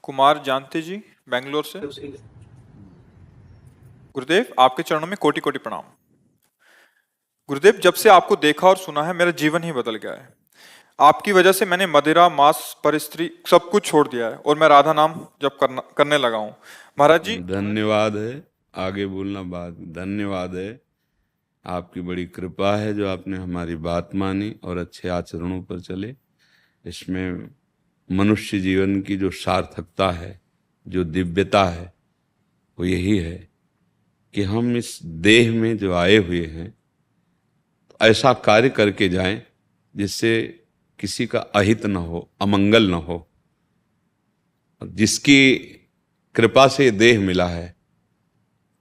कुमार जानते जी, बेंगलोर से। गुरुदेव, आपके चरणों में कोटि कोटि प्रणाम। गुरुदेव, जब से आपको देखा और सुना है, मेरा जीवन ही बदल गया है। आपकी वजह से मैंने मदिरा, मांस, परस्त्री सब कुछ छोड़ दिया है और मैं राधा नाम जप करने लगा हूँ। महाराज जी, धन्यवाद है। आगे बोलना बात धन्यवाद है। आपकी बड़ी कृपा है जो आपने हमारी बात मानी और अच्छे आचरणों पर चले। इसमें मनुष्य जीवन की जो सार्थकता है, जो दिव्यता है, वो यही है कि हम इस देह में जो आए हुए हैं तो ऐसा कार्य करके जाएं जिससे किसी का अहित न हो, अमंगल न हो। जिसकी कृपा से देह मिला है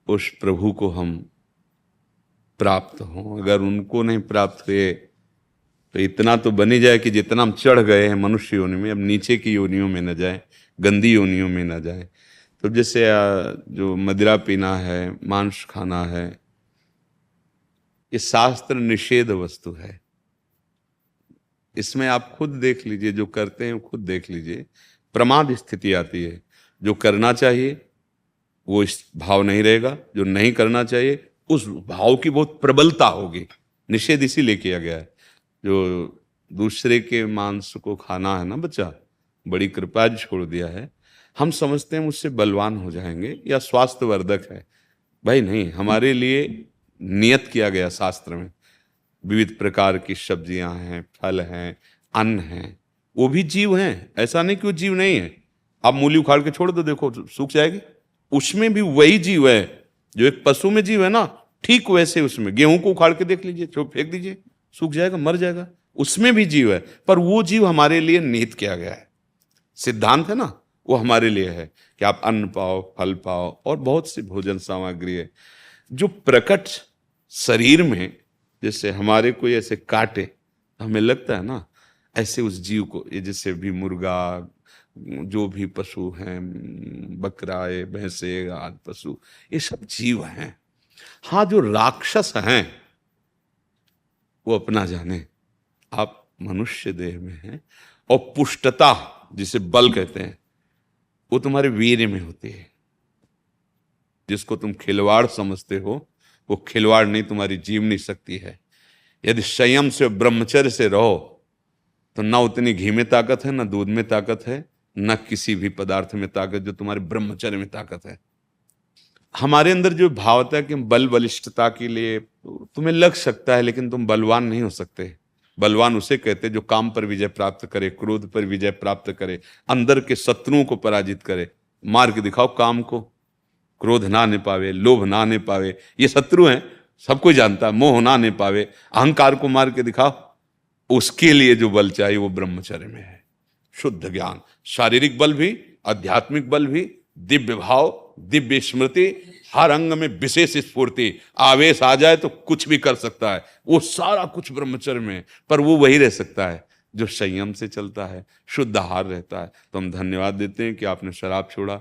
उस प्रभु को हम प्राप्त हों। अगर उनको नहीं प्राप्त हुए तो इतना तो बनी जाए कि जितना हम चढ़ गए हैं मनुष्य योनि में, अब नीचे की योनियों में न जाए, गंदी योनियों में न जाए। तो जैसे जो मदिरा पीना है, मांस खाना है, ये शास्त्र निषेध वस्तु है। इसमें आप खुद देख लीजिए, जो करते हैं खुद देख लीजिए, प्रमाद स्थिति आती है। जो करना चाहिए वो इस भाव नहीं रहेगा, जो नहीं करना चाहिए उस भाव की बहुत प्रबलता होगी। निषेध इसीलिए किया गया है। जो दूसरे के मांस को खाना है ना बच्चा, बड़ी कृपा छोड़ दिया है। हम समझते हैं मुझसे बलवान हो जाएंगे या स्वास्थ्यवर्धक है। भाई नहीं, हमारे लिए नियत किया गया शास्त्र में। विविध प्रकार की सब्जियां हैं, फल हैं, अन्न हैं, वो भी जीव हैं। ऐसा नहीं कि वो जीव नहीं है। आप मूली उखाड़ के छोड़ दो, देखो सूख जाएगी। उसमें भी वही जीव है जो एक पशु में जीव है ना, ठीक वैसे उसमें गेहूं को उखाड़ के देख लीजिए, फेंक दीजिए, सूख जाएगा, मर जाएगा। उसमें भी जीव है, पर वो जीव हमारे लिए निहित किया गया है। सिद्धांत है ना, वो हमारे लिए है कि आप अन्न पाओ, फल पाओ और बहुत सी भोजन सामग्री है जो प्रकट शरीर में। जैसे हमारे कोई ऐसे काटे, हमें लगता है ना, ऐसे उस जीव को, ये जैसे भी मुर्गा, जो भी पशु हैं, बकराए, भैंसे आदि पशु, ये सब जीव हैं। हाँ, जो राक्षस हैं वो अपना जाने। आप मनुष्य देह में हैं और पुष्टता, जिसे बल कहते हैं, वो तुम्हारे वीर्य में होती है। जिसको तुम खिलवाड़ समझते हो वो खिलवाड़ नहीं, तुम्हारी जीवनी शक्ति है। यदि संयम से, ब्रह्मचर्य से रहो तो ना उतनी घी में ताकत है, ना दूध में ताकत है, ना किसी भी पदार्थ में ताकत जो तुम्हारे ब्रह्मचर्य में ताकत है। हमारे अंदर जो भावता है कि बल बलिष्ठता के लिए तुम्हें लग सकता है, लेकिन तुम बलवान नहीं हो सकते। बलवान उसे कहते जो काम पर विजय प्राप्त करे, क्रोध पर विजय प्राप्त करे, अंदर के शत्रुओं को पराजित करे। मार के दिखाओ काम को, क्रोध ना आने पावे, लोभ ना आने पावे, ये शत्रु हैं, सबको जानता है। मोह ना आने पावे, अहंकार को मार के दिखाओ। उसके लिए जो बल चाहिए वो ब्रह्मचर्य में है। शुद्ध ज्ञान, शारीरिक बल भी, आध्यात्मिक बल भी, दिव्य भाव, दिव्य स्मृति, हर अंग में विशेष स्फूर्ति। आवेश आ जाए तो कुछ भी कर सकता है, वो सारा कुछ ब्रह्मचर्य में। पर वो वही रह सकता है जो संयम से चलता है, शुद्ध आहार रहता है। तो हम धन्यवाद देते हैं कि आपने शराब छोड़ा।